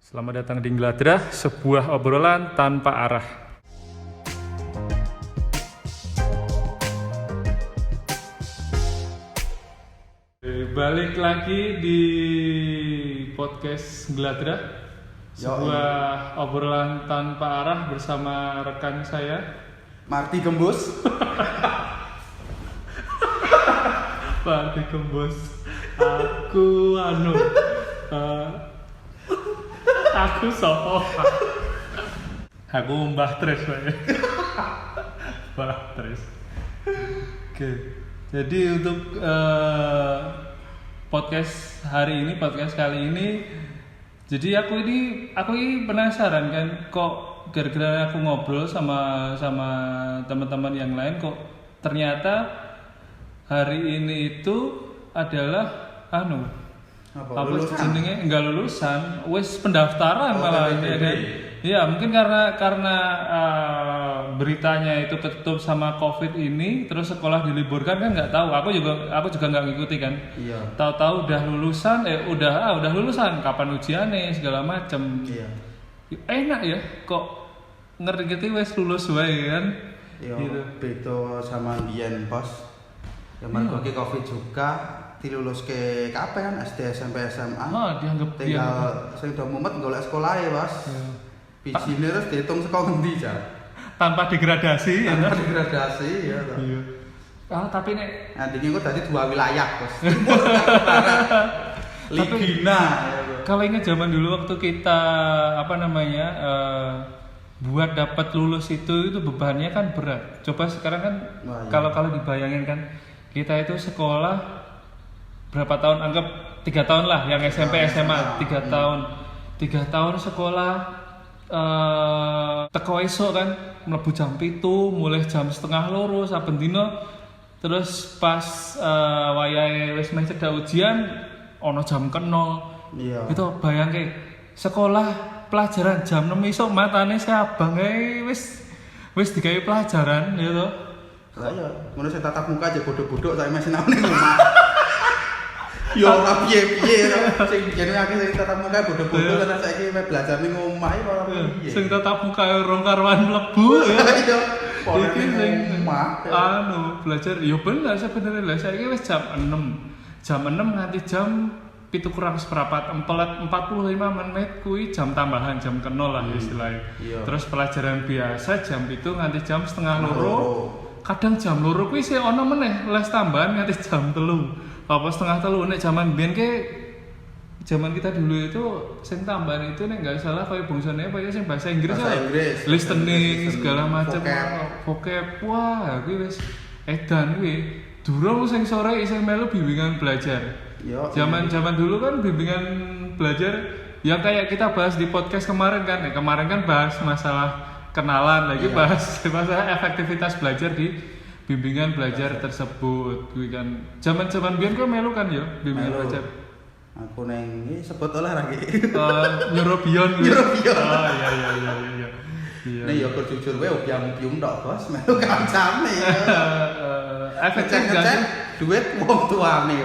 Selamat datang di Ngladrah, sebuah obrolan tanpa arah. Balik lagi di podcast Ngladrah, sebuah obrolan tanpa arah bersama rekan saya Marty Gembus. Marty Gembus. Aku aku sopo. Aku Mbah Tres wae. Mbah Tres. Oke. Jadi untuk podcast kali ini, jadi aku ini penasaran kan, kok gara-gara aku ngobrol sama teman-teman yang lain, kok ternyata hari ini itu adalah apa jenenge enggak lulusan, wis pendaftaran malah ini kan. Iya, mungkin karena beritanya itu ketutup sama Covid ini, terus sekolah diliburkan kan, nggak tahu. Aku juga nggak ngikuti kan. Iya. Tahu-tahu udah lulusan, udah lulusan, kapan ujiannya segala macem. Iya. Enak ya, kok ngerti wis lulus wae kan. Iya. Gitu. Beda sama mbiyen, Bos. Ya mergo ki Covid juga diluluske kabeh kan SD, SMP, SMA. Dianggap tinggal sing do mumet golek sekolahe, Bos. Bijine terus dihitung saka ngendi, Jan? Tanpa degradasi ya. Tanpa degradasi ya. Iya. Tapi nek Nanti kok tadi 2 wilayah, Bos. Ligina. Kalau ingat zaman dulu waktu kita buat dapat lulus itu bebannya kan berat. Coba sekarang kan kalau dibayangin kan, kita itu sekolah berapa tahun, anggap 3 tahun lah, yang SMP SMA 3 tahun. 3 tahun sekolah, teko esok kan mlebu jam 7, mulai jam 1:30 saben dina. Terus pas wayahe wis meh cedhak ujian ana jam kena. Iya. Itu bayangke sekolah pelajaran jam 6 esuk, matane seabang ae wis digawe pelajaran ya to. Lah ya, ngono sing tatap muka aja bodoh-bodoh sak mesin nang rumah. Yo ora piye-piye to. Sing jenenge akeh sing tatap muka bodoh-bodoh kan saiki belajar ning omah iki ora piye. Sing tatap muka rong karuan mlebu ya. Iya. Iki sing omah. Belajar yo bener sebenarnya lah, saiki wis jam 6. Jam 6 nganti jam 7 kurang seperempat, 45 menit kuwi jam tambahan, jam kena lah istilahnya. Iya. Terus pelajaran biasa jam 7 nganti jam 1:30. Kadang jam 2 kuwi sih ono meneh les tambahan nganti jam 3. Apa 2:30 nek zaman kita dulu itu sing tambahan itu nek enggak salah kayak bangsane apa ya sing bahasa Inggris, listening segala macam, vocab. Wah, kuwi wis edan kuwi. Durung sing sore isih melu bimbingan belajar. Zaman dulu kan bimbingan belajar yang kayak kita bahas di podcast kemarin kan. Kemarin kan bahas masalah kenalan, lagi bahas masalah efektivitas belajar di bimbingan belajar tersebut. Kuwi kan zaman-zaman biyen kok melu kan ya bimbingan belajar. Aku neng iki sebut olahraga. Neurobion. Oh iya. Nek yo jujur wae obyang-obyung tok, Bos. Melu kancane. Efektif duit wong tuane.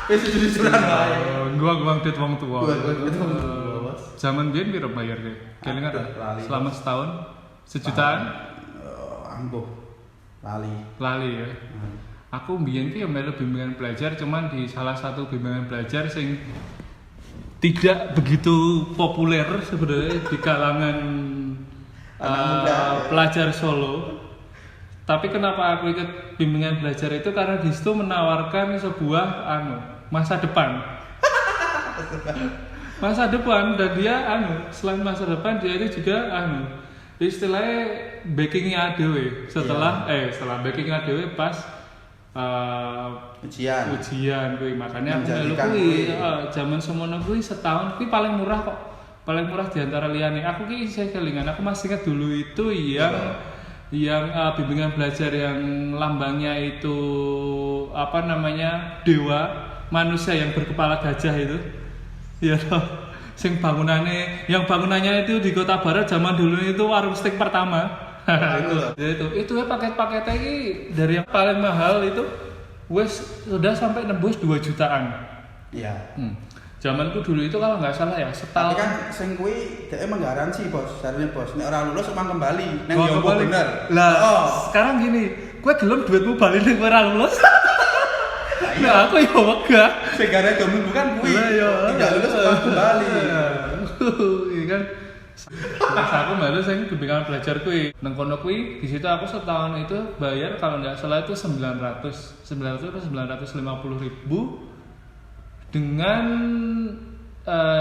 Wis jujuran wae. Gua duit wong tua. Bos. Zaman biyen piro bayarnya? Kelingan selama setahun 1 jutaan? Ampuh. Lali ya. Aku mbiyen ki melu bimbingan belajar, cuman di salah satu bimbingan belajar sing tidak begitu populer sebenarnya di kalangan pelajar Solo. Tapi kenapa aku ikut bimbingan belajar itu karena di situ menawarkan sebuah masa depan. Masa depan, dan dia selain masa depan dia itu juga istilahnya backingnya dhewe. Setelah backingnya dhewe pas ujian kuwi, makanya aku melu kuwi zaman semono kuwi setahun kuwi paling murah kok. Paling murah di antara liyane. Aku ki isih kelingan, aku masih ingat dulu itu yang bimbingan belajar yang lambangnya itu dewa, manusia yang berkepala gajah itu. Iya toh. Yang bangunannya itu di Kota Barat zaman dulu itu warung steak pertama. itu ya paket-paketnya ini dari yang paling mahal itu sudah sampai nembus 2 jutaan. Iya. Zamanku dulu itu kalau nggak salah ya Tapi setahun. kan sing kuwi dhek menggaransi bos, jarine bos. Nek ora lulus omah kembali. Nek Oh, yo kembali. bener. Lah, Oh. sekarang gini, gue gelem duitmu balik nek kowe ora lulus. Nah, aku yo wegah. Sing gara kamu bukan kuwi. Lah yo. Tidak lulus omah kembali. Iya kan. Pas aku baru sing bimbingan belajar kuwi. Nang kono kuwi di situ aku setahun itu bayar kalau nggak salah itu 900 atau 950.000 dengan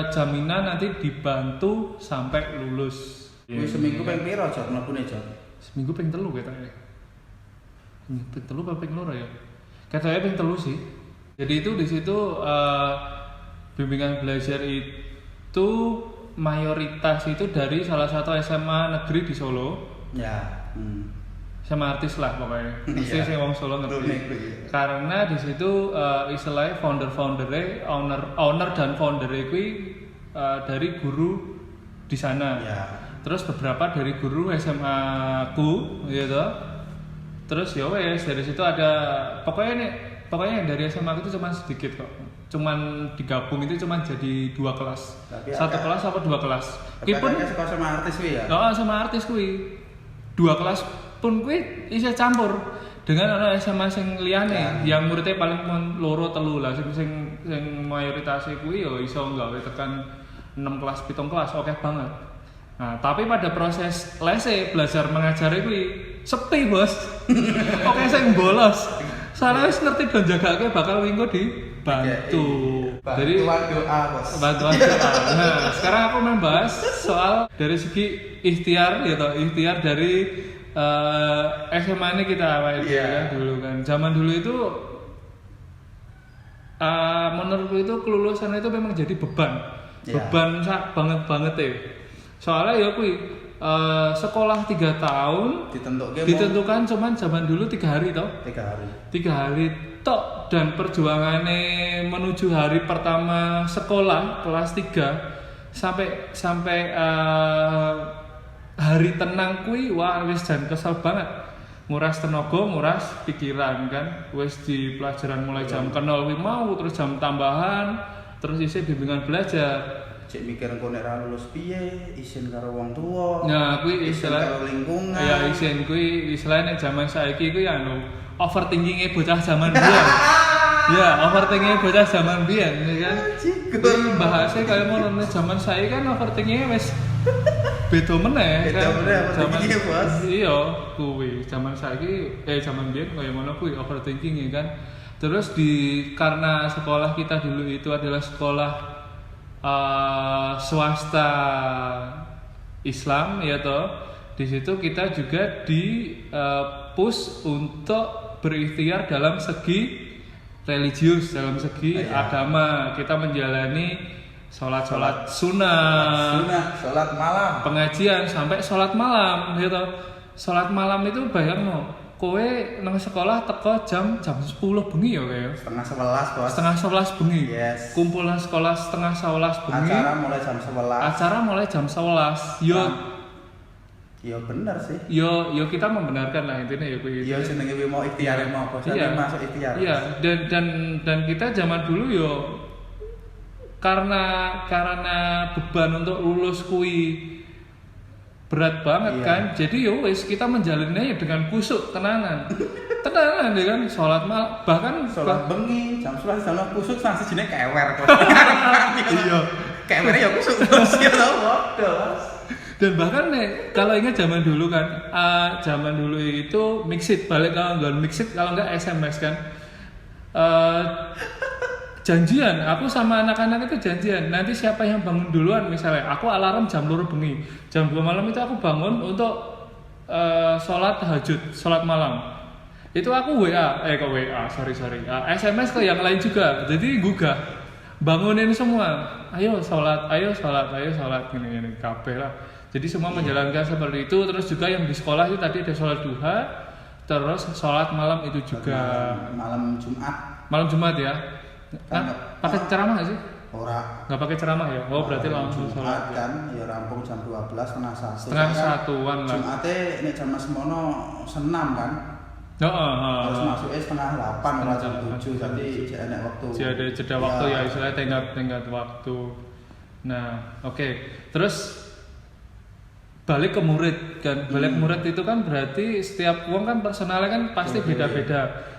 jaminan nanti dibantu sampai lulus. Kuwi seminggu ping piro jam mlebune jam? Seminggu ping 3 katanya. Ping 3 apa ping 2 ya? Katanya ping 3 sih. Jadi itu di situ bimbingan belajar itu mayoritas itu dari salah satu SMA negeri di Solo. Ya. Sama artis lah pokoknya. Mesti Iya. sing wong Solo ngerti. Karena di situ istilahnya founder-foundernya, owner dan foundernya kuwi dari guru di sana. Ya. Terus beberapa dari guru SMA ku gitu. Terus ya wes dari situ ada pokoknya yang dari SMA aku itu cuma sedikit kok. Cuman digabung itu cuma jadi 2 kelas. Tapi Satu agak- kelas apa 2 kelas? Tapi Kipun kan sekolah sama artis kuwi ya. oh, sama artis kuwi. 2 kelas pun kuwi isih campur dengan anak SMA sing liyane yang muridnya paling loro telu lah sing mayoritas kuwi ya iso nggawe tekan 6 kelas 7 kelas oke banget. Nah, tapi pada proses lese belajar mengajar kuwi sepi, Bos. Oke sing bolos. Soalnya wis ngerti do jagake bakal minggu dibantu. Jadi bantuan doa bos. bantuan doa. Nah, sekarang aku membahas soal dari segi ikhtiar gitu, ikhtiar dari SMA ini kita awal kan dulu kan. Zaman dulu itu menurutku itu kelulusan itu memang jadi beban. Beban sak banget ya. Soalnya ya kuwi sekolah 3 tahun ditentukan cuman zaman dulu 3 hari toh. 3 hari tok dan perjuangannya menuju hari pertama sekolah kelas 3 sampai hari tenang kuwi wah wis jan kesel banget. Nguras tenaga, nguras pikiran kan. Wis di pelajaran mulai jam 0 kuwi mau terus jam tambahan terus isi bimbingan belajar. Cek mikir engko nek ra lulus piye, isin karo wong tuwa. Nah, kuwi isin istilah karo lingkungan. ya isin kuwi istilahnya zaman saiki kuwi anu overthinking-e bocah zaman biyen. Ya, overthinking bocah zaman biyen ya kan. Kuwi bahasnya kaya ngono zaman saiki kan overthinking-e wis beda meneh Beda kan. meneh overthinking-e, Bos. Iya, kuwi zaman saiki zaman biyen kaya ngono kuwi overthinking kan. Terus karena sekolah kita dulu itu adalah sekolah swasta Islam ya toh. Di situ kita juga push untuk berikhtiar dalam segi religius, dalam segi agama. Kita menjalani sholat sunnah, sholat malam, pengajian sampai sholat malam gitu. Sholat malam itu bayangno kowe nang sekolah teko jam 10 bengi ya kayak setengah 11 bos. setengah 11 bengi. Yes. Kumpul nang sekolah setengah 11 bengi. Acara mulai jam 11. Yo bener sih. Yo kita membenarkan lah intinya ya kuwi. Yo jenenge mau ikhtiar mau bos. Iya. Masuk ikhtiar. Iya, dan kita zaman dulu yo karena beban untuk lulus kuwi berat banget kan. Jadi yo wis kita menjalaninya dengan kusuk tenanan ya kan sholat malam bahkan sholat bengi jam 11 jam kusuk sanksi jenenge kewer kok. Iya. Kewernya ya kusuk bos ya tau bos. Dan bahkan nih kalau ingat zaman dulu kan zaman dulu itu mixit balik kalau nggak mixit kalau nggak SMS kan janjian aku sama anak-anak itu janjian nanti siapa yang bangun duluan misalnya aku alarm jam 2 bengi jam 2 malam itu aku bangun untuk sholat tahajud sholat malam itu aku SMS ke yang lain juga jadi gugah bangunin semua ayo sholat gini kabeh lah jadi semua menjalankan seperti itu terus juga yang di sekolah itu tadi ada sholat duha terus sholat malam itu juga malam Jumat ya. Nah, pakai ceramah nggak sih? Ora. Nggak pakai ceramah ya? Oh berarti langsung Jumat sholat. kan, ya rampung jam 12 setengah 1. Setengah satuan lah. Jumatnya ini jam semono senam kan. Harus masuknya setengah 8 ora jam 7 jadi enak waktu. Jadi ada jeda waktu ya istilahnya tenggat waktu. Nah, oke. Terus balik ke murid kan. Balik murid itu kan berarti setiap wong kan personalnya kan pasti beda-beda.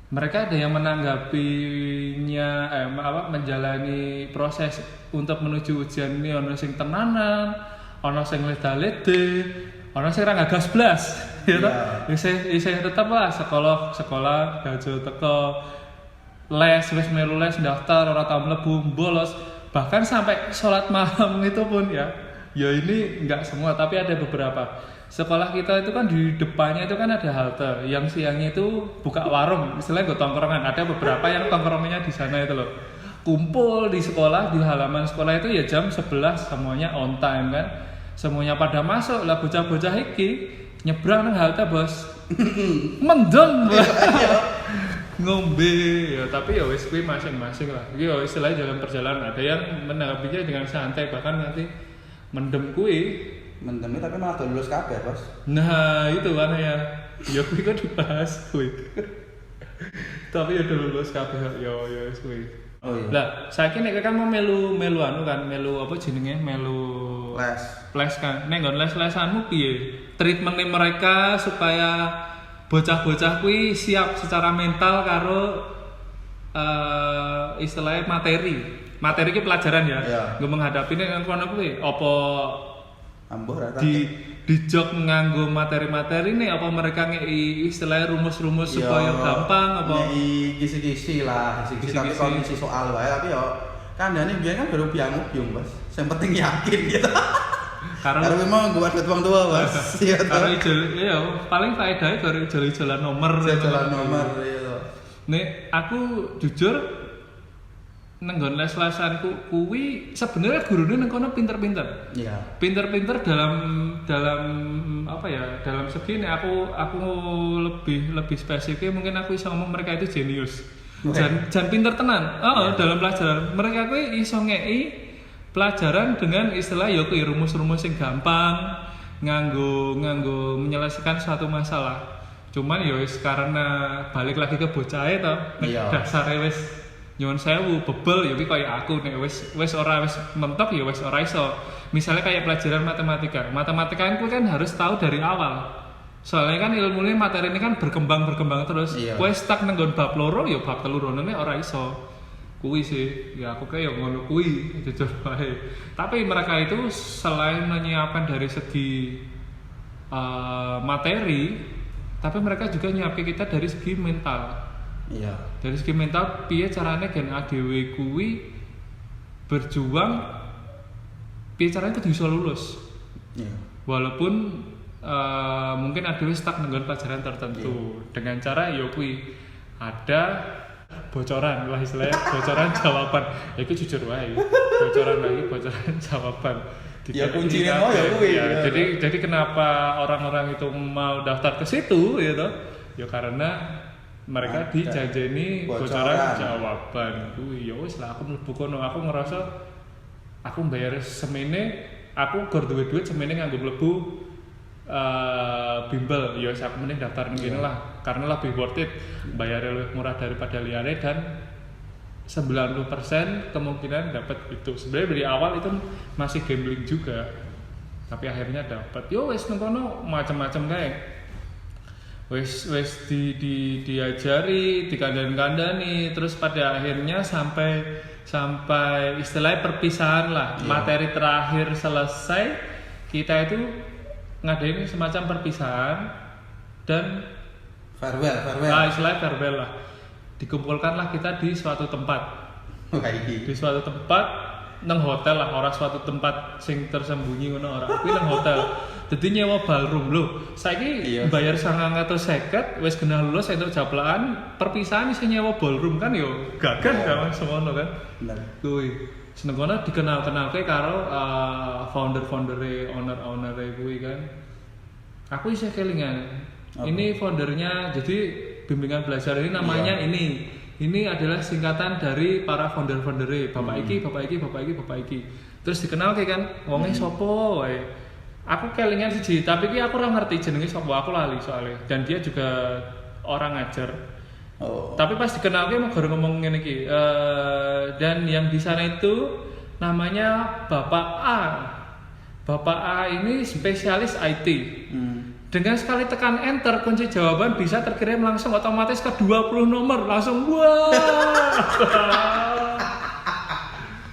Mereka ada yang menanggapinya menjalani proses untuk menuju ujian ini ono sing tenanan, ono sing leda-lede, ono sing ra gagas blas. Ya toh. Isih tetep lah sekolah gajo teko les wis melu les daftar ora tau mlebu bolos. Bahkan sampai sholat malam itu pun ya ini enggak semua tapi ada beberapa. Sekolah kita itu kan di depannya itu kan ada halte yang siangnya itu buka warung, istilahnya gue tongkrongan. Ada beberapa yang tongkrongnya di sana itu loh. Kumpul di sekolah, di halaman sekolah itu ya jam 11 semuanya on time kan. Semuanya pada masuk lah bocah-bocah iki nyebrang nang halte, Bos. Mendem. Ngombe ya, tapi ya wis kuwi masing-masing lah. Iki ya istilahnya dalam perjalanan ada yang menanggapinya dengan santai bahkan nanti mendem kuwi mendem tapi malah udah lulus kabeh, Bos. Nah, itu kan ya. Ya kuwi kan dibahas kuwi. Tapi ya udah lulus kabeh ya wis kuwi. Oh iya. Lah, saiki nek kan mau melu anu kan, melu apa jenenge? Melu les kan. Nek nggon les-lesanmu piye? Treatment mereka supaya bocah-bocah kuwi siap secara mental karo istilahnya materi ki pelajaran ya. Gue menghadapi nek kono kuwi apa ambuh rata di jog nganggo materi-materi nih apa mereka ngei istilahnya rumus-rumus supaya gampang apa ngei kisi-kisi tapi kalau ngisi soal wae tapi yo kandhane biyen kan baru biang-biung, Bos. Yang penting yakin gitu. Karena memang gue ada uang tua, Bos. Karena iya paling faedahnya baru jalan nomor iya. Nih aku jujur nenggon les-lesanku kuwi sebenarnya gurune nang kono pinter-pinter. Iya. Pinter-pinter dalam apa ya? Dalam segi ini aku lebih spesifik mungkin aku iso ngomong mereka itu jenius. Jan pinter tenan. Dalam pelajaran mereka kuwi iso ngei pelajaran dengan istilah ya kuwi rumus-rumus yang gampang nganggo menyelesaikan suatu masalah. Cuman ya wis karena balik lagi ke bocahe to. Dasare wis nyuwun sewu bebel ya kuwi kaya aku nek wis ora wis mentok ya wis ora iso. Misalnya kayak pelajaran matematika. Matematika itu kan harus tahu dari awal. Soalnya kan ilmunya materi ini kan berkembang terus. Kowe stuck nang bab loro ya bab telu ronone ora iso. Kuwi sih, ya aku kayak ngono kuwi jujur wae. Tapi mereka itu selain menyiapkan dari segi materi, tapi mereka juga nyiapin kita dari segi mental. Iya. Dari segi mental piye carane gen ADW kuwi berjuang piye carane kudu iso lulus. Iya. Walaupun mungkin ADW stuck nang pelajaran tertentu dengan cara ya kuwi ada bocoran lah istilahnya bocoran jawaban. Ya itu jujur wae. Bocoran jawaban. Ya kuncinya ya kuwi. Jadi kenapa orang-orang itu mau daftar ke situ ya toh? Ya karena mereka dijanjeni bocoran jawaban kuwi. Ya wis lah aku mlebu kono, aku ngerasa aku bayar semene, aku gor duwe duit semene nganggo mlebu bimbel. Ya wis aku mending daftar ning kene lah karena lebih worth it, bayarnya lebih murah daripada liane dan 90% kemungkinan dapat itu. Sebenarnya dari awal itu masih gambling juga. Tapi akhirnya dapat. Yo wis nang kono macam-macam kae. Wis diajari, dikandani, terus pada akhirnya sampai istilahnya perpisahan lah. Materi terakhir selesai, kita itu ngadain semacam perpisahan dan farewell. Istilahnya farewell lah. Dikumpulkanlah kita di suatu tempat. Di suatu tempat nang hotel lah, ora suatu tempat sing tersembunyi ngono ora. Kuwi nang hotel. Dadi nyewa ballroom lho. Saiki bayar 950 wis genah lulus entuk japlaan, perpisahan iso nyewa ballroom kan yo gagan kan semono kan. Bener. Kuwi seneng kono dikenal-kenalke karo founder-foundere, owner-ownere kuwi kan. Aku isih kelingan. Ini foundernya, jadi bimbingan belajar ini namanya ini adalah singkatan dari para founder-foundere, bapak iki. Terus dikenal kayak kan, wongnya sopo wae. Aku kelingan siji, tapi ki aku ora ngerti jenenge sapa, aku lali soalnya. Dan dia juga orang ngajar. Oh. Tapi pas dikenalke mau gara ngomong ngene iki. Dan yang di sana itu namanya Bapak A. Bapak A ini spesialis IT. Dengan sekali tekan enter kunci jawaban bisa terkirim langsung otomatis ke 20 nomor langsung wah.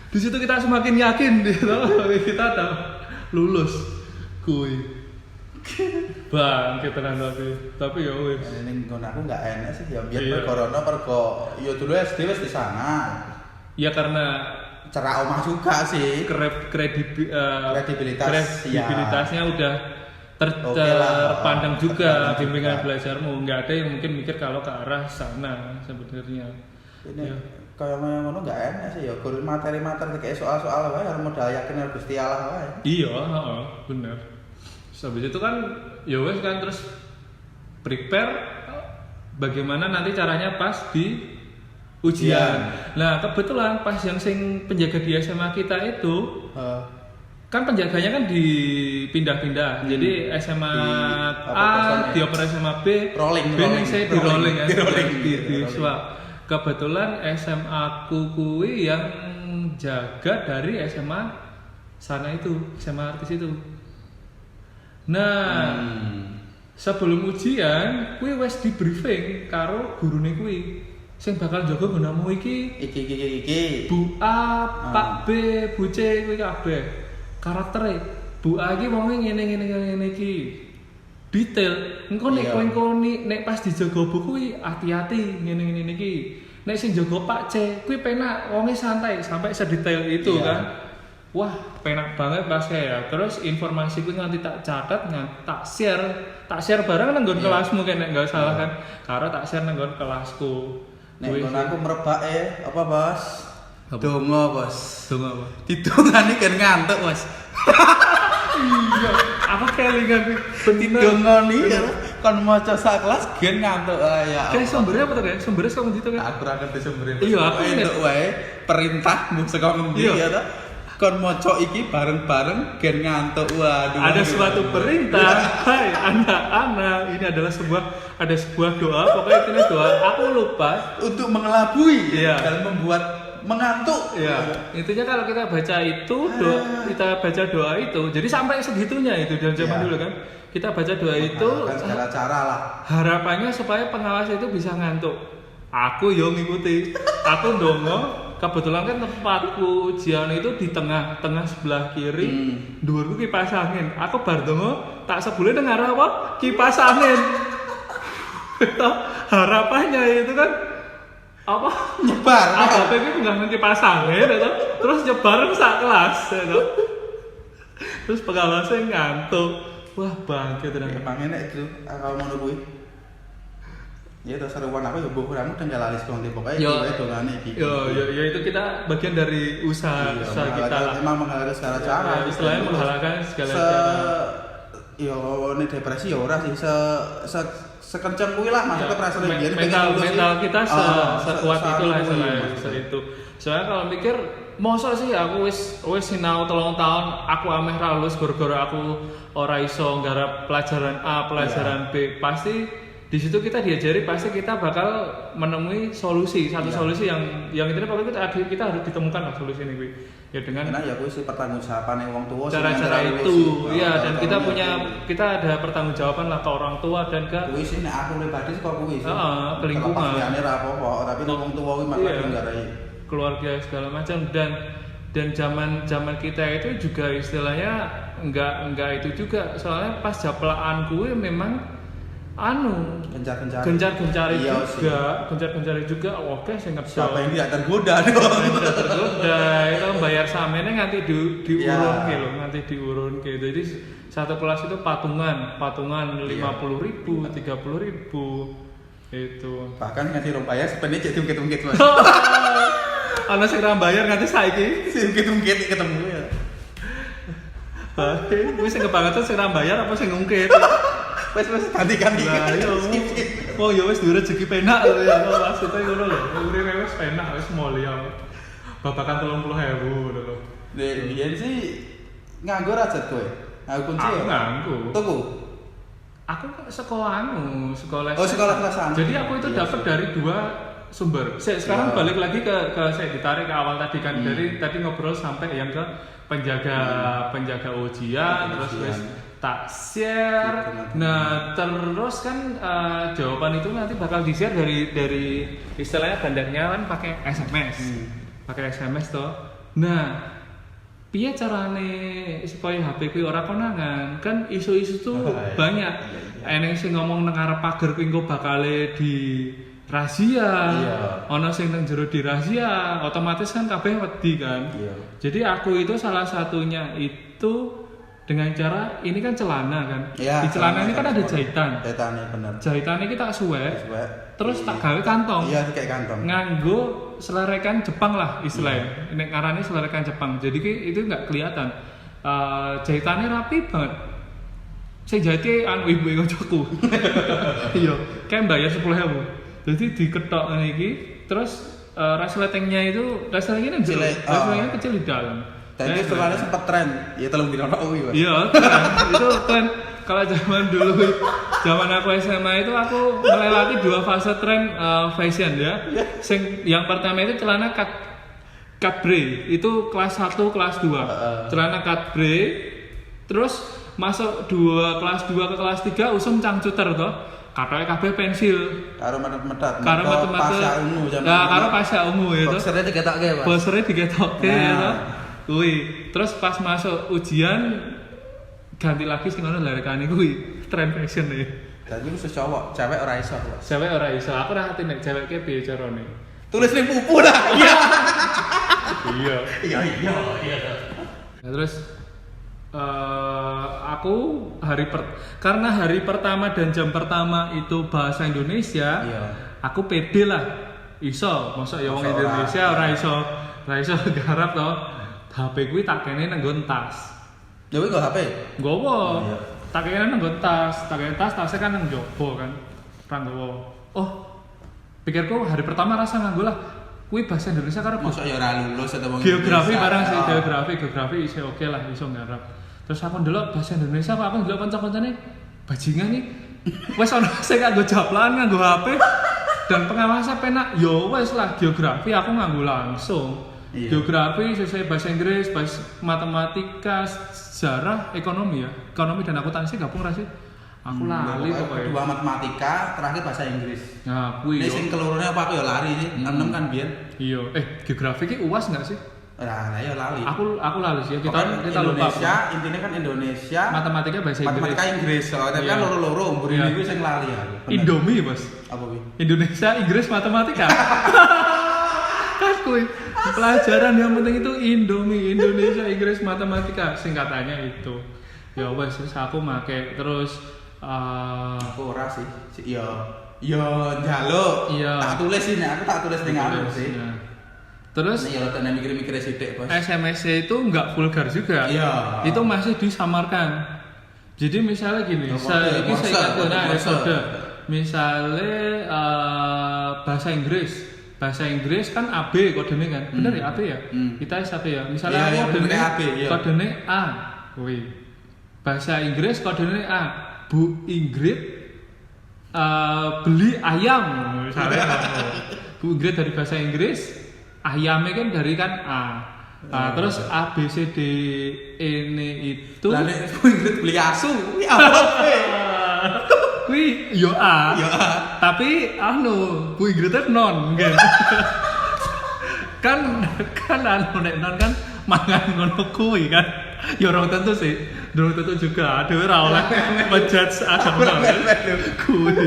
Di situ kita semakin yakin kita ada lulus. Kui. Bang, kita tapi ya wis. Ning nggon aku enggak enak sih ya biar Iya. corona pergo ya dulu SD wis di sana. Ya karena Cerak omah juga sih. kredibilitasnya udah Oke lah. terpandang juga Terpandang bimbingan juga. belajarmu. Nggak ada yang mungkin mikir kalau ke arah sana sebenarnya. Ini Ya. kayak ngono enggak enak sih ya guru materi-materi kayak soal-soal wae harus modal yakin harus Gusti Allah wae. Iya, heeh, bener. Terus habis itu kan ya wes kan terus prepare bagaimana nanti caranya pas di ujian. Nah, kebetulan pas yang sing penjaga di SMA kita itu kan penjaganya kan dipindah-pindah. Jadi SMA A dioper SMA B, Rolling, B ning saya di rolling ya. Di rolling. Di swap. Kebetulan SMA ku kuwi yang jaga dari SMA sana itu, SMA artis itu. Nah, sebelum ujian kuwi wis di briefing karo gurune kuwi. Sing bakal jaga nggonamu iki Iki. Bu A, Pak B, Bu C kuwi kabeh. Karaktere Bu A iki wonge ngene iki. Detail. Engko nek Iya. kowe nek pas dijaga Bu kuwi hati-hati ngene iki. Nek sing jaga Pak C kuwi penak, wonge santai sampai sedetail itu Iya. kan. Wah, penak banget pas ya. Terus informasi kuwi nganti tak catat, tak share bareng nang nggon Iya. kelasmu kan nek enggak salah kan. Karo tak share nang nggon kelasku. Nek Kuwi ngono sih. aku merebake apa, Bos? Apa? Donga, Bos. Donga apa? Didongani kan ngantuk, Bos. Iya, aku kelingan bener. Didongani kon maca sak kelas gen ngantuk ya. Kayak sumbernya apa tuh kayak? Sumbernya saka ndi tuh kayak? Aku ora ngerti sumbernya. Iya, aku Pokoknya inget. entuk wae perintahmu saka ngendi Iya. ya ta. Kon maca iki bareng-bareng gen ngantuk. Waduh. Ada suatu perintah, hai anak-anak, ini adalah sebuah doa, pokoknya itu doa. Aku lupa. Untuk mengelabui Iya. dan membuat mengantuk. Ya, intinya kalau kita baca itu, kita baca doa itu, jadi sampai segitunya itu dari zaman Iya. dulu kan. Kita baca doa itu, Menggunakan segala cara lah. harapannya supaya pengawas itu bisa ngantuk. Aku yo ngikuti. Aku ndonga, kebetulan kan tempatku ujian itu di tengah sebelah kiri, dhuwurku kipas angin. Aku bar ndonga, tak sebule dengar apa? Kipas angin. Harapannya itu kan apa? Nyebar. Apa itu nggak nanti pasangin, gitu. Terus nyebar sak kelas, gitu. Terus pengawasnya ngantuk. Wah bangke tenan. Emang enak itu kalau ngono kuwi. Ya terus seruan aku ya mbok kamu tinggal alis konti pokoknya Yo. itu dongane iki. Ya itu kita bagian dari usaha kita lah. Emang menghalalkan segala cara. Ya, istilahnya menghalalkan segala Se- cara. Yo nek depresi ya ora sih sekencang kuwi lah maksudnya perasaan dia Mental kita sekuat itulah istilahnya itu. Soalnya kalau mikir mosok sih aku wis sinau 3 tahun aku ameh ra lulus gara-gara aku ora iso nggarap pelajaran A, pelajaran B. Pasti di situ kita diajari pasti kita bakal menemui solusi, satu solusi yang intinya pokoknya kita harus ditemukan lah solusi ini kuwi. Ya dengan karena ya kuwi sih pertanggungjawaban wong tua cara-cara itu. Iya, dan kita ada pertanggungjawaban lah ke orang tua dan ke kuwi sih nek aku pribadi sih kok kuwi sih. ke lingkungan. Terlepas liyane ra apa-apa, tapi nek wong tua kuwi masalah nggarai. Keluarga segala macam dan zaman kita itu juga istilahnya enggak itu juga soalnya pas japlaan gue memang gencar-gencari Iya juga oke saya nggak siapa yang tidak tergoda dong. tidak tergoda itu bayar samene nganti diurun Iya. gitu nganti diurun gitu jadi satu kelas itu patungan 50.000 30.000 itu Bahkan ngasih rumpaya sebenarnya jadi ungkit-ungkit Mas. ana sing ra bayar nganti saiki Ungkit-ungkit ketemu ya. gue sing kebangetan sing ra bayar apa sing ngungkit Wes ganti-ganti. Lah iya. Oh ya wis duwe rezeki penak lho ya. Maksudnya ngono lho. Uripe wis penak wis mulya. Babakan 30.000 lho. Nek biyen sih nganggur aja kowe. Aku kunci Aku ya. nganggo. Tuku. Aku sekolah. Oh, sekolah kelas 1. Jadi aku itu Iya, dapat sih. dari 2 sumber. Sekarang Iya. balik lagi ke saya ditarik ke awal tadi kan dari tadi ngobrol sampai yang ke penjaga ujian, terus wis tak share. Nah, terus kan jawaban itu nanti bakal di-share dari istilahnya bandarnya kan pakai SMS. Pakai SMS toh. Nah, piye carane supaya HP kuwi ora konangan? Kan isu-isu tuh banyak. Eneng sing ngomong nang arep pager kuwi engko bakale di razia. Ono sing nang jero di razia, otomatis kan kabeh wedi kan. Jadi aku itu salah satunya itu dengan cara ini kan celana kan. Di celana ini kan ada jahitan. Jahitannya bener. Jahitannya kita suwek. Terus tak gawe kantong. Iya, kayak kantong. Nganggo selerekan Jepang lah istilahnya. Nek ngarane selerekan Jepang. Jadi itu nggak kelihatan. Jahitannya rapi banget. Saya jahitnya anu ibu kocokku. Iya, kayak bayar 10.000. Jadi diketok ngene iki, terus resletingnya itu resletingnya kecil di dalam. Dan itu sebenarnya sempat tren. Ya tolong dirokok Mas. Iya, tren. Itu tren. Kalau zaman dulu, zaman aku SMA itu aku melewati 2 fase tren fashion ya. Yang pertama itu celana cut bray, itu kelas 1, kelas 2. Celana cut bray, terus masuk kelas 2 ke kelas 3 usum cangcuter toh. Katoke kabeh pensil. Karo metet-metet. Karo metet-metet. Nah, karo pasha ungu itu. Boxernya digetokke, Mas. Boxernya digetokke ya. Kuwi. Terus pas masuk ujian ganti lagi sing ngono larekane kuwi tren fashion e. Dadi khusus cowok, cewek ora iso, Mas. Cewek ora iso. Aku ora ngerti nek cewek ki piye carane. Tulis ning pupu lah. Iya. Iya. Nah, terus aku karena hari pertama dan jam pertama itu bahasa Indonesia, aku pede lah. Iso, masa ya wong Indonesia ora iso garap to. HP kuwi tak kene nang nggon tas. Ya kuwi kok HP. Nggowo. Tak kene nang nggon tas, tasnya kan nang njaba kan. Ra nggowo. Oh. Pikirku hari pertama rasa nganggo lah. Kuwi bahasa Indonesia karo masa ya ora lulus atau geografi barang sih, geografi isih oke lah, iso ngarap. Terus aku ndelok bahasa Indonesia, aku ndelok kanca-kancane bajingan nih. Wes ana sing nganggo japlan, nganggo HP dan pengawasan penak. Yo wes lah geografi aku nganggo langsung. Geografi, sesuai bahasa Inggris, bahasa matematika, sejarah, ekonomi ya. Ekonomi dan akuntansi gabung ra sih? Aku lali pokoknya. Kedua matematika, terakhir bahasa Inggris. Nah, kuwi yo. Sing kelurune apa aku ya lari sih. 6 kan biyen. Iya. Geografi ki UAS enggak sih? Nah, ya lali. Aku lali sih. Kita Indonesia, lupa. intinya kan Indonesia. Matematika bahasa Inggris. Matematika Inggris. Tapi kan loro-loro umur ini gue sing lali aku. Indomie, Bos. Apa kuwi? Indonesia, Inggris, matematika. Kan kuwi pelajaran yang penting itu Indomie, Indonesia, Inggris, matematika. Singkatannya itu. Ya wes, aku make terus aku ora sih. Ya njaluk. Tak tulis sih, aku tak tulis ning anu sih. Terus ya tenan mikir-mikir sithik, Bos. SMS itu enggak vulgar juga. Iya. Itu masih disamarkan. Jadi misalnya gini, saya ingat kode. Misalnya bahasa Inggris kan AB kodenya kan. Bener ya AB ya? Kita AB ya. Misalnya kodenya A. Wih. Bahasa Inggris kodenya A. Bu Ingrid beli ayam misalnya. Bu Ingrid dari bahasa Inggris, ayamnya kan dari kan A. Nah, terus A B C D ini itu. Lah nek Bu Ingrid beli asu, kuwi apa? Kuwi yo A. Tapi Bu Ingrid non kan nek non kan mangan ngono kuwi kan. Ya ora tentu sih. Durung tentu juga. Dhewe ora oleh menjudge agama. Kuwi.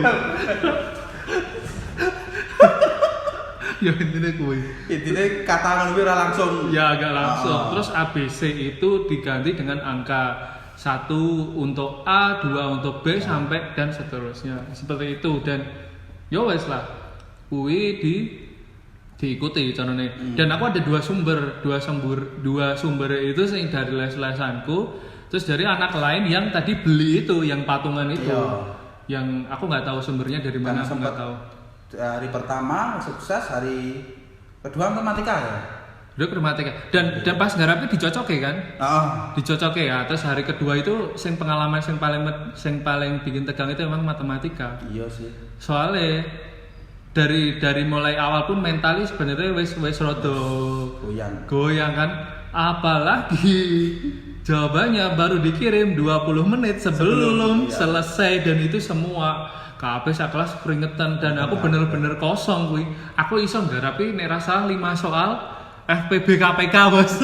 Ya intinya kuwi. Intinya kata ngono kuwi ora langsung. Ya agak langsung. Terus ABC itu diganti dengan angka 1 untuk A, 2 untuk B sampai dan seterusnya. Seperti itu dan ya wes lah. Kuwi diikuti carane. Dan aku ada dua sumber itu sing dari les-lesanku, terus dari anak lain yang tadi beli itu, yang patungan itu. Yang aku nggak tahu sumbernya dari mana, aku nggak tahu. Hari pertama sukses, hari kedua matematika ya. Duduk rumah TK. Dan pas ngarapi dicocoke kan? Heeh. Dicocoke ya. Terus hari kedua itu pengalaman sing paling bikin tegang itu memang matematika. Iya sih. Soalnya dari mulai awal pun mentalis sebenarnya wis rada goyang kan. Apalagi jawabannya baru dikirim 20 menit sebelum selesai dan itu semua kabeh sak kelas keringetan dan aku bener-bener kosong kuwi. Aku iso nggarapi nek rasa 5 soal FPB KPK, Bos.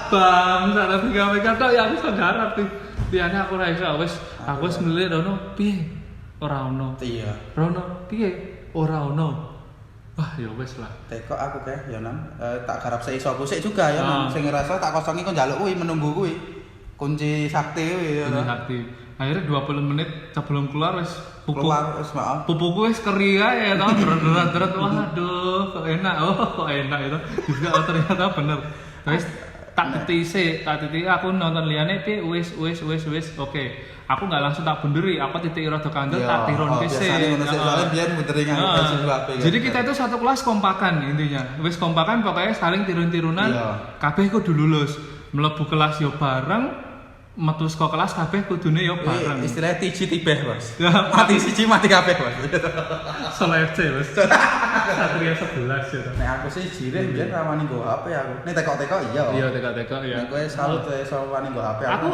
Bang, FPB KPK tok ya aku iso nggarap iki. Liyane aku ora iso aku wis nilai rono piye? Ora ono. Iya. Rono piye? Ora ono. Wah, ya wis lah. Tekok aku kae ya nang tak garap seiso aku sik juga ya nang sing ngerasa tak kosongi kok njaluk kuwi menunggu kuwi. Kunci sakti kuwi ya. Kunci sakti. Akhirnya 20 menit sebelum keluar wis pupuk wis kering ae to, deret-deret waduh kok enak. Kok enak itu. Juga ternyata bener. Terus tak titik aku nonton liyane piye wis oke. Aku enggak langsung tak bunderi, aku titik rada kandel tak tiron kese. Soalnya biar bunderi nganggo HP. Jadi kita itu satu kelas kompakan intinya. Wis kompakan pokoknya saling tirun-tirunan. Kabeh kudu lulus. Mlebu kelas yo bareng. Metu saka kelas kabeh kudune yo bareng. Istilahnya tiji tibeh, Bos. Mati siji mati kabeh, Bos. Solo FC, Bos. Satria 11 ya. Nek aku sih jire biyen rawani nggo HP aku. Nek tekok-tekok iya. Iya, tekok-tekok ya. Nek kowe salut wae soal wani nggo HP aku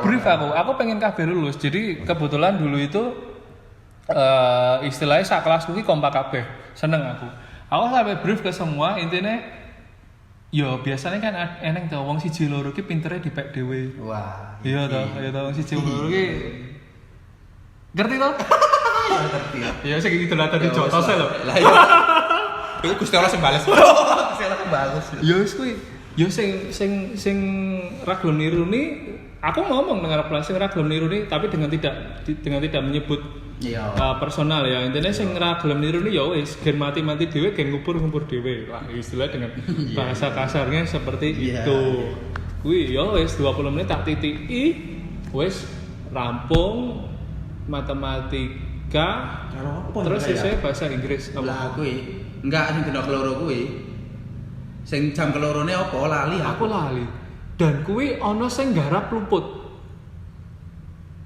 brief aku pengen kabeh lulus. Jadi kebetulan dulu itu istilahnya sak kelas kuwi kompak kabeh. Seneng aku. Aku sampai brief ke semua intinya yo biasanya kan eneng to wong siji loro ki pintere dipek dhewe. Wah. Iya to, wong siji loro ki ngerti to? Ngerti. Ya sing itu lah tadi jotos lho. Lah iya. Iku Gusti Allah sing bales. Gusti Allah sing bales. Ya wis kuwi. Ya sing ra gelem niruni, aku ngomong dengan kelas sing ra gelem niruni tapi dengan tidak menyebut personal ya. Intinya sing ra gelem niruni ya wis gen mati-mati dhewe gen ngubur dhewe. Lah istilah dengan bahasa kasarnya seperti itu. Kuwi ya wis 20 menit tak titiki wis rampung matematika. Terus saya bahasa Inggris. Lah kuwi enggak sing dina keloro kuwi. Sing jam kelorone apa lali aku lali. Dan kuwi ana sing garap luput.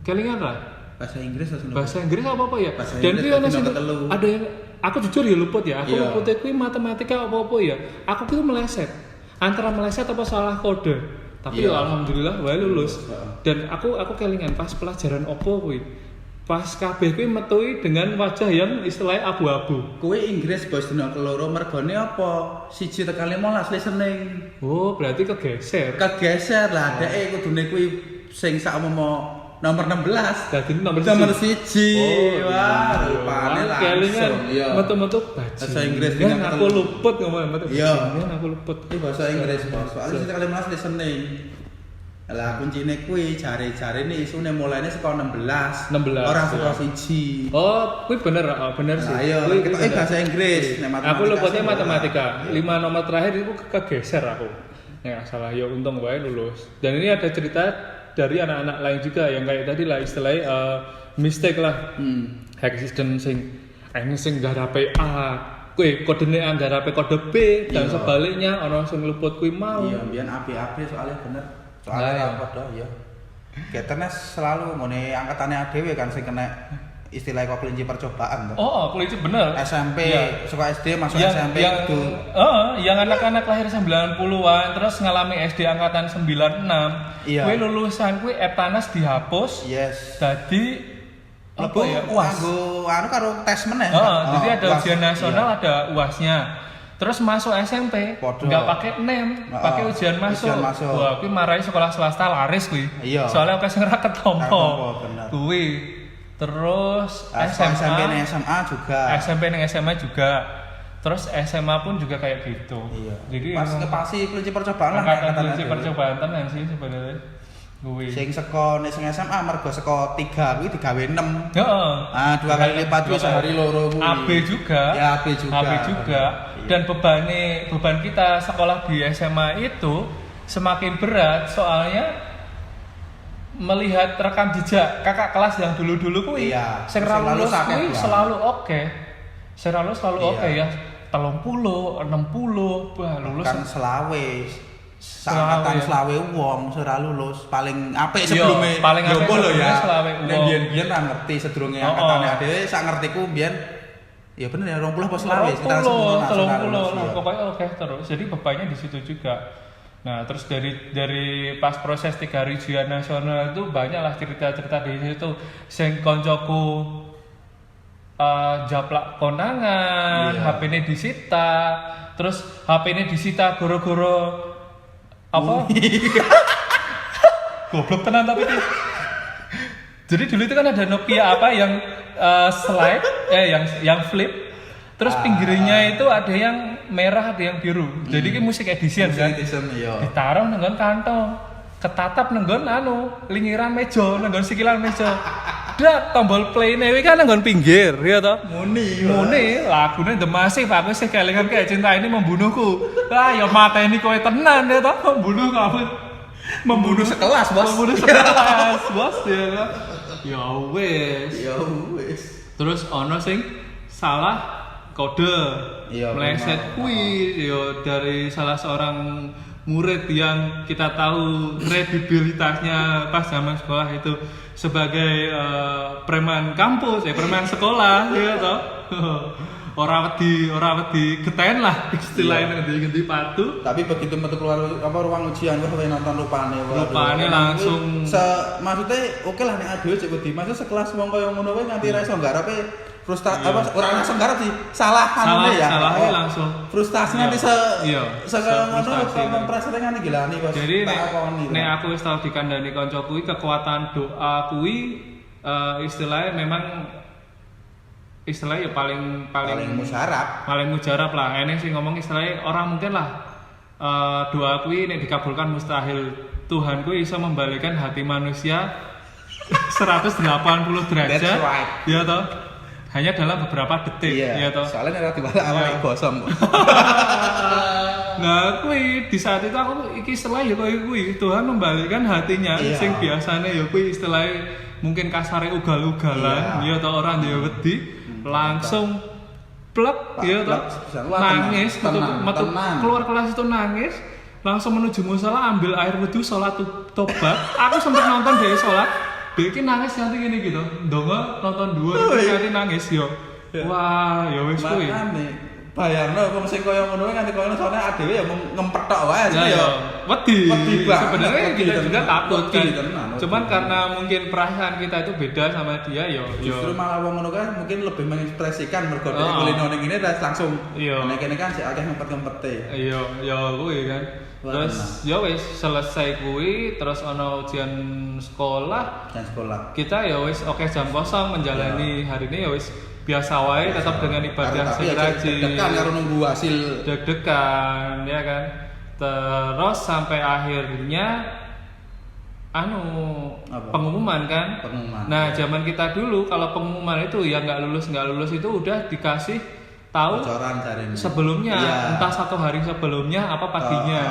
Kelingan ra? Bahasa Inggris atau bahasa Inggris apa ya? Bahasa dan Inggris ana sing ada yang aku jujur ya luput ya. Aku luputnya kuwi matematika apa ya. Aku kuwi meleset. Antara meleset apa salah kode. Tapi ya alhamdulillah wae lulus. Dan aku kelingan pas pelajaran opo kuwi. Pas kabeh kuwi metui dengan wajah yang istilahnya abu-abu. Kuwi Inggris bos dina keloro mergone apa? 1 tekan 15 listening. Oh, berarti kegeser. Kegeser lah, dhek kudune kuwi sing sakmomo nomor 16. Dadi nomor 1. Wah, rupane langsung. Kelingan metu-metu bahasa Inggris kan aku luput ngomong metu. Iya, aku luput. Iki bahasa Inggris, Bos. Soale 1 tekan 15 listening. Lah kuncine kuwi jare-jarene isune mulainya saka 16. Ora saka 1. Oh, kuwi bener sih. Kuwi bahasa Inggris. Aku luputnya matematika. 5 nomor terakhir itu kegeser aku. Nek salah ya untung wae lulus. Dan ini ada cerita dari anak-anak lain juga yang kayak tadi lah istilahnya mistake lah. Hack system sing garape A. Kuwi kodene A garape kode B dan sebaliknya ana sing luput kuwi mau. Iya, mbiyen AB soalnya bener. Soalnya padha ya. Ketenes selalu ngene angkatane dhewe kan sing kena istilah kok kelinci percobaan tuh. Oh, kelinci bener. SMP, suka SD masuk SMP itu. Yang anak-anak lahir 90-an terus ngalami SD angkatan 96. Kuwi lulusan kuwi Eptanas dihapus. Yes. Dadi apa ya? UAS. Anu karo tes meneh. Jadi ada ujian nasional, ada UASnya. Terus masuk SMP, enggak pakai NEM, pakai ujian masuk. Wah, kuwi marahi sekolah swasta laris kuwi. Soalnya oke sing ora ketompo. Kuwi. Terus SMP ning SMA juga. SMP ning SMA juga. Terus SMA pun juga kayak gitu. Iya. Jadi pas kepasi kelinci percobaan lah. Kelinci percobaan tenan sih sebenarnya. Kuwi. Sing saka nek sing SMA mergo saka 3 kuwi digawe 6. Heeh. Ah, 2 kali lipat kuwi sehari loro kuwi. AB juga. Ya, AB juga. Dan beban kita sekolah di SMA itu semakin berat soalnya melihat rekam jejak kakak kelas yang dulu-dulu kuwi sing lulus kuwi selalu oke. Selalu oke ya. 30, 60, wah lulus kan selawe. Angkatan ya. selawe wong ora lulus paling apik Iya, sebelumnya. paling apik lho sebelumnya ya. selawe Nek wong. biyen ra ngerti sedurunge Oh, angkatane oh. dhewe sak ngertiku biyen ya bener ya 20 apa selawe 30, sekitar 30 lah, ya. pokoknya oke terus. Jadi bebannya di situ juga. Nah, terus dari pas proses 3 hari ujian nasional itu banyaklah cerita-cerita di situ. Sing koncoku japlak kondangan, Iya. HP-ne disita, terus HP-ne disita goro-goro apa? Goblok tenan tapi itu. Jadi dulu itu kan ada Nokia apa yang slide, yang flip. Terus pinggirnya itu ada yang merah, ada yang biru. Jadi ini musik edition kan. Iya. Ditaruh nenggon kantong, ketatap nenggon lingiran meja, nenggon sikilan meja. Dak tombol play-ne kan nenggon pinggir, ya toh. Muni lagune The Massive aku sih kelingan kayak cinta ini membunuhku. Ah ya mateni kowe tenan ya toh, membunuh kamu. Membunuh sekelas, Bos. Membunuh sekelas, Bos ya kan. Ya wis. Ya wis. Terus ono sing salah kode. Iya, Meleset benar. kuwi ya dari salah seorang murid yang kita tahu kredibilitasnya pas zaman sekolah itu sebagai preman kampus, preman sekolah ya toh. Ora wedi geten lah istilahnya ngendi-ngendi patu. Tapi begitu metu keluar ruang ujian wah nonton rupane. Rupane langsung maksudnya oke lah nek adewe cek wedi. Maksud sekelas wong kaya ngono wae nganti ra iso nggarepe frustasi ora iso nggarap sih. Salah ya. Salahnya langsung. Frustasi nganti ngono kok prasane nganti gilani Bos. Jadi nek aku wis tau dikandani kanca kuwi kekuatan doa kuwi istilahnya memang ya paling mujarab lah. Ini sih ngomong istilahnya orang mungkin lah doa kuwi nek dikabulkan mustahil. Tuhan kuwi bisa membalikkan hati manusia 180 derajat. That's right. Ya toh. Hanya dalam beberapa detik ya toh. Soalnya ora diwala awake gosong. Nah, kuwi di saat itu aku iki istilah ya koyo kuwi Tuhan membalikkan hatinya sing biasanya ya kuwi istilahnya mungkin kasare ugal-ugalan ya toh orang dia wedi langsung plek ya toh nangis metu keluar kelas itu nangis langsung menuju musala ambil air wudu salat tobat aku sempat nonton dari salat dia ini nangis nanti gini gitu ndonga nonton dua nanti nangis yo wah ya wis kuwi bayangno wong sing kaya ngono nganti kaya sone adewe ya ngempet tok wae ya wedi banget. sebenarnya kita juga takut kan tenan. cuman karena mungkin perasaan kita itu beda sama dia justru malah wong ngono kan mungkin lebih mengekspresikan mergo dhek kulino ning ngene langsung nek kene kan sik akeh ngempet-ngempete iya kuwi kan terus ya wis selesai kuwi terus ana ujian sekolah kita ya wis oke jam kosong menjalani hari ini ya wis biasa wae tetap dengan ibadah sing rajin deg-degan karo nunggu hasil deg-degan ya kan terus sampai akhirnya pengumuman kan nah zaman kita dulu kalau pengumuman itu ya nggak lulus itu udah dikasih tahu sebelumnya entah 1 hari sebelumnya apa paginya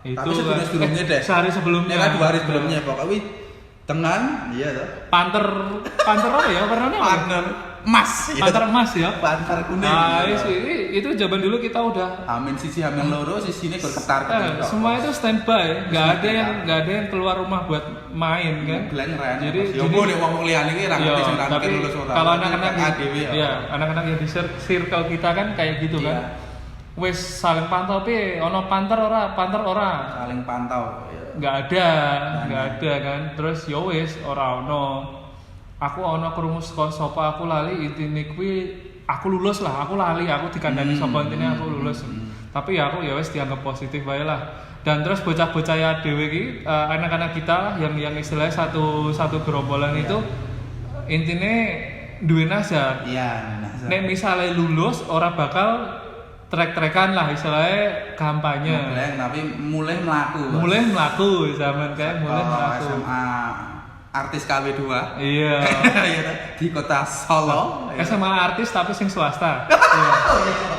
itu tapi sebelumnya deh sehari sebelumnya kan 2 hari sebelumnya pokoknya dengan iya toh panter apa ya warnanya panter emas panter emas ya panter kuning nah itu zaman dulu kita udah amin sisi amin loro sisine bergetar semua itu standby nggak ada yang keluar rumah buat main kan jadi nih wong liyane iki ra ngerti sing tapi lulus ora kalau anak-anak yang di circle kita kan kayak gitu kan wis saling pantau ono panter ora saling pantau nggak ada kan terus yo wis ora ono aku ono krungu sapa aku lali intine kuwi aku lulus lah aku lali aku dikandani sapa intine aku lulus tapi ya aku ya wis dianggap positif wae lah dan terus bocah-bocah ya dhewe iki anak-anak kita yang istilahnya satu gerombolan itu intine duwe nazar nek misalnya lulus ora bakal trek-trekan lah istilahnya kampanye tapi mulai melaku zaman kayak mulai melaku SMA artis KW2 iya di kota Solo SMA artis tapi sing swasta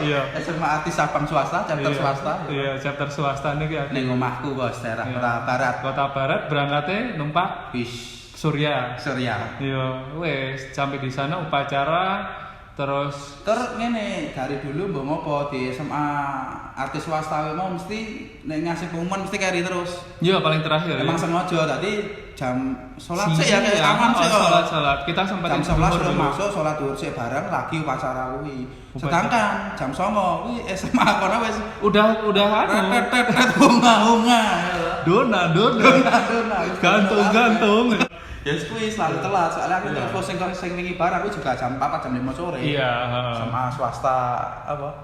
iya SMA artis Sabang swasta chapter swasta iya chapter swasta nih ya ning omahku Bos daerah kota barat berangkatnya numpak bis Surya iya wes sampai di sana upacara Terus ngene, dari dulu mbok ngopo di SMA artis swasta mau mesti nek ngasih pengumuman mesti carry terus. iya paling terakhir. Emang ya. sengaja tadi jam salat sih ya kayak aman sih. Salat. Kita sempat jam 11 sudah masuk salat zuhur sih bareng lagi upacara kuwi. Sedangkan jam 09.00 kuwi SMA kono wis udah anu. Bunga-bunga. Dona. Gantung. Ya kuwi selalu telat soalnya aku telepon sing wingi bar aku juga jam 4 jam 5 sore. Iya, sama swasta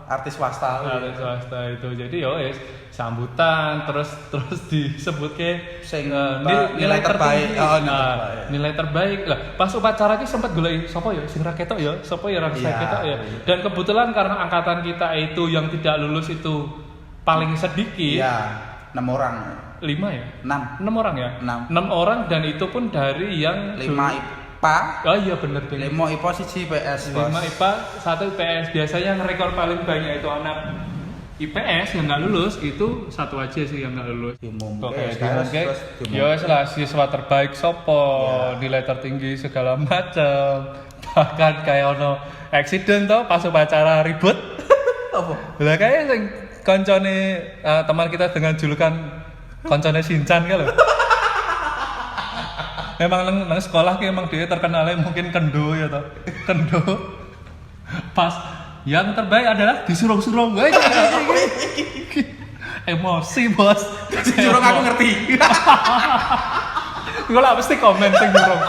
artis swasta. Artis swasta itu. Jadi ya wis sambutan terus disebut ke sing nilai terbaik. Nilai terbaik. Lah, pas upacara ki sempat golek sapa ya sing ra ketok ya, sapa ya ra ketok ya. Dan kebetulan karena angkatan kita itu yang tidak lulus itu paling sedikit. Iya, 6 orang. 5 ya? 6 orang ya? 6 orang dan itu pun dari yang 5 IPA. Oh iya bener 5 IPA 1 IPS. 5 IPA 1 IPS. Biasanya yang rekor paling banyak itu anak IPS yang nggak lulus itu satu aja sih yang nggak lulus. Ya wes lah siswa terbaik sopo, nilai tertinggi segala macam. Bahkan kayak ono accident toh pas upacara ribut. Apa? Lah kayak sing koncone teman kita dengan julukan koncone Shinchan kan lho. Memang nang sekolah ki emang dia terkenalnya mungkin kendo ya toh. Kendo. Pas yang terbaik adalah disuruh-suruh. Emosi, Bos. Disuruh aku ngerti. Gue lah mesti komen sing nyuruh.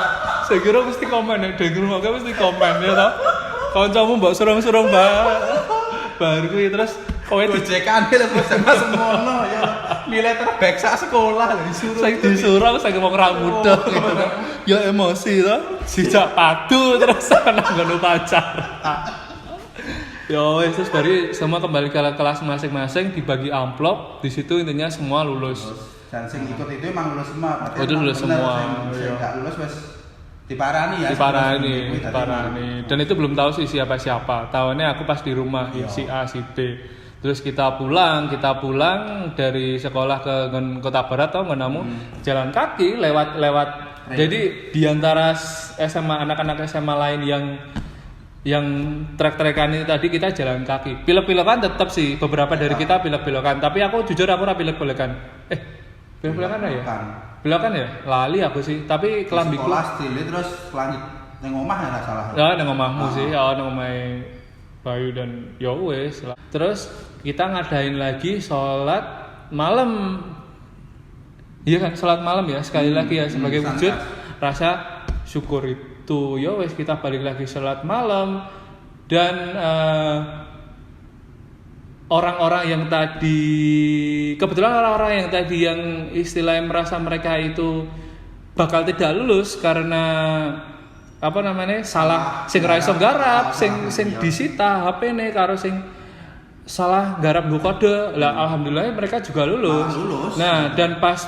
Saya kira mesti komen ya, dek rumah gue mesti komen ya toh. Kancamu mbok suruh-suruh baru kuwi terus kowe dicekan lho bos semono ya. Nilai terbaik sak sekolah lho disuruh. Saya disuruh saya ngomong ra muda gitu kan. Ya emosi to. Sijak padu terus nang ngono pacar. Ya wes terus baru semua kembali ke kelas masing-masing dibagi amplop, di situ intinya semua lulus. Dan sing ikut itu emang lulus semua. Oh, itu lulus semua. Sing enggak lulus wes diparani ya. Diparani. Dan itu belum tahu sih siapa. Tahunya aku pas di rumah si A si B. Terus kita pulang dari sekolah ke Kota Barat tau nggak namu jalan kaki lewat. Jadi di antara SMA anak-anak SMA lain yang trek-trekan ini tadi kita jalan kaki. Pilek-pilekan tetap sih beberapa dari kita pilek-pilekan. Tapi aku jujur aku pilek-pilekan. Pilek-pilekan ya? Pilekan ya? Lali aku sih. Tapi kelambiku. Sekolah stile terus lanjut nang omah ya salah. Ya nang omahmu sih. Ya nang omahe Bayu dan ya wes. Terus kita ngadain lagi sholat malam. Iya kan sholat malam ya sekali lagi ya sebagai wujud rasa syukur itu. Ya wes kita balik lagi sholat malam dan orang-orang yang tadi kebetulan orang-orang yang tadi yang istilahnya merasa mereka itu bakal tidak lulus karena apa namanya salah sing ra iso garap sing disita HP-ne karo sing salah garap nggo kode lah alhamdulillah mereka juga lulus. Nah dan pas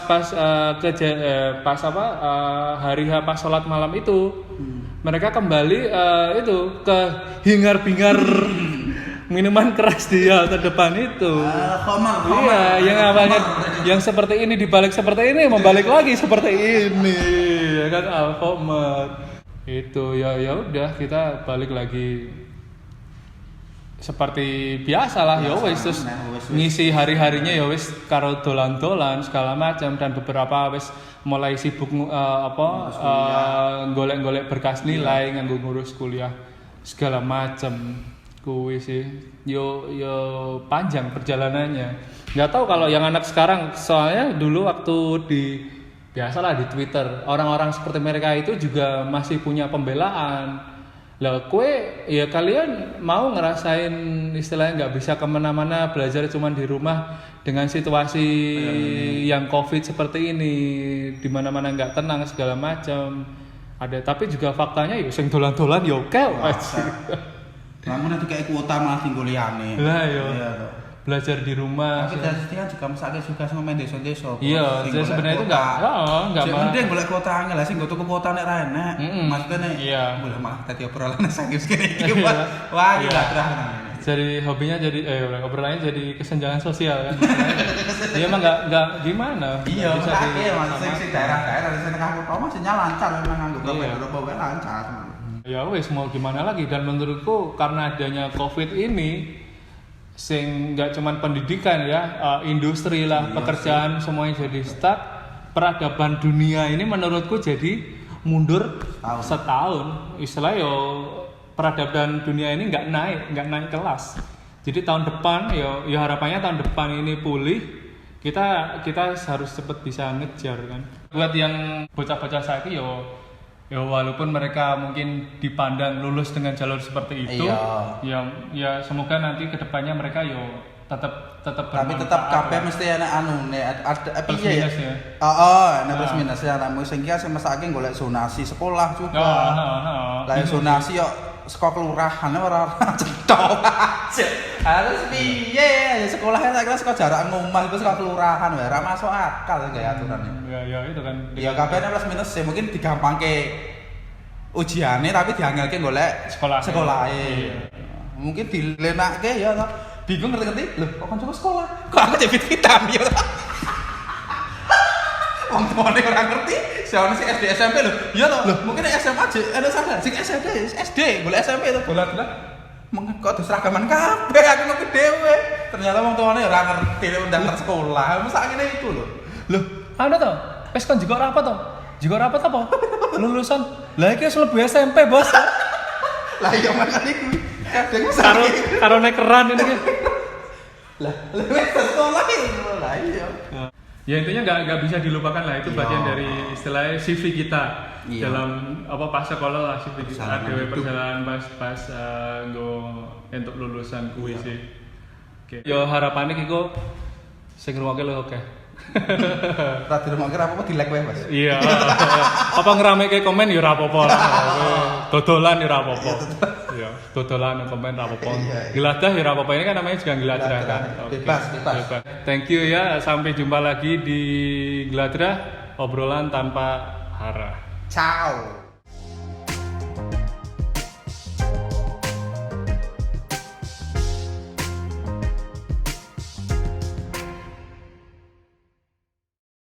hari H pas sholat malam itu mereka kembali itu ke hingar-bingar minuman keras di halte depan itu. Iya, yang awalnya yang seperti ini dibalik seperti ini membalik lagi seperti ini, ya kan Alfamart. Itu ya udah kita balik lagi seperti biasa lah ya wes terus ngisi hari-harinya ya wes karo dolan-dolan segala macam dan beberapa wes mulai sibuk golek-golek berkas nilai nganggo ngurus kuliah segala macam. Kuwi sih yo panjang perjalanannya. Nggak tahu kalau yang anak sekarang soalnya dulu waktu biasalah di Twitter orang-orang seperti mereka itu juga masih punya pembelaan. Lah ya kalian mau ngerasain istilahnya nggak bisa kemana-mana belajar cuma di rumah dengan situasi yang COVID seperti ini di mana-mana nggak tenang segala macam. Ada tapi juga faktanya yo sing dolan-dolan yo namun nanti kayak kuota malah tinggal liane. Lah yo. Belajar di rumah. Tapi dari kan juga mesake juga sama main desa-desa. Iya, jadi sebenarnya itu enggak malah. Penting golek kuota lah sing nggo tuku kuota nek ra enak. Maksudnya nek boleh malah tadi obrolan sakit kene iki. Wah, gila terang. Jadi hobinya jadi obrolannya jadi kesenjangan sosial kan. Iya emang enggak gimana. Iya, maksudnya sing daerah-daerah sing tengah kota masih lancar memang nganggo berapa lancar. Ya wes mau gimana lagi, dan menurutku karena adanya Covid ini sing nggak cuman pendidikan ya, industri lah, pekerjaan semuanya jadi stuck. Peradaban dunia ini menurutku jadi mundur setahun. Istilah yo peradaban dunia ini nggak naik kelas. Jadi tahun depan yo harapannya tahun depan ini pulih, kita harus cepat bisa ngejar kan. Buat yang bocah-bocah saiki yo walaupun mereka mungkin dipandang lulus dengan jalur seperti itu, ya semoga nanti kedepannya mereka yo tetap tapi tetap kabeh mesti ana anune ada plus piye minus ya. Ana plus minus ya, namun sing ki semesake golek zonasi sekolah juga. Lah zonasi yo saka kelurahan ora cetok. Harus piye sekolahnya saya kira saka jarak ngomah itu saka kelurahan wae ora masuk akal gaya aturannya. Ya itu kan. Ya kabeh plus minus ya mungkin digampangke ujiane tapi diangelke golek sekolahe. Mungkin dilenakke ya toh. Bingung ngerti-ngerti, lho kok kancaku sekolah? Kok aku debit hitam ya? Wong tuane ora ngerti, soalnya si SD SMP lho. Iya toh, lho mungkin SMA aja ada salah. Sing SD, boleh SMP to bola-bola. Kok terus seragaman kabeh aku ngerti dhewe. Ternyata wong tuane ora ngerti daftar sekolah. Masa ngene iku lho. Loh, ana to? Wis kon jiko rapat to? Jiko rapat apa? Lulusan. Lah iki wis mlebu SMP, Bos. Lah iya makane iku. Kadang karo nek keran ini kan. Lah sekolah itu lah iya. Ya intinya nggak bisa dilupakan lah, itu bagian dari istilahnya CV kita dalam pas sekolah lah, CV kita dewe perjalanan pas untuk lulusan kuwi sih. Oke. Yo harapannya iku sing ngrungokke lho oke. Ra dirungokke apa di-like wae, Mas. Iya. Apa ngerameke komen ya ora apa-apa lah. Dodolan ya ora apa-apa. Ya, dodolan komen ora apa-apa. Geladah ya ora apa-apa, ini kan namanya juga Geladrah kan. Bebas. Thank you ya, sampai jumpa lagi di Geladrah, obrolan tanpa hara. Ciao.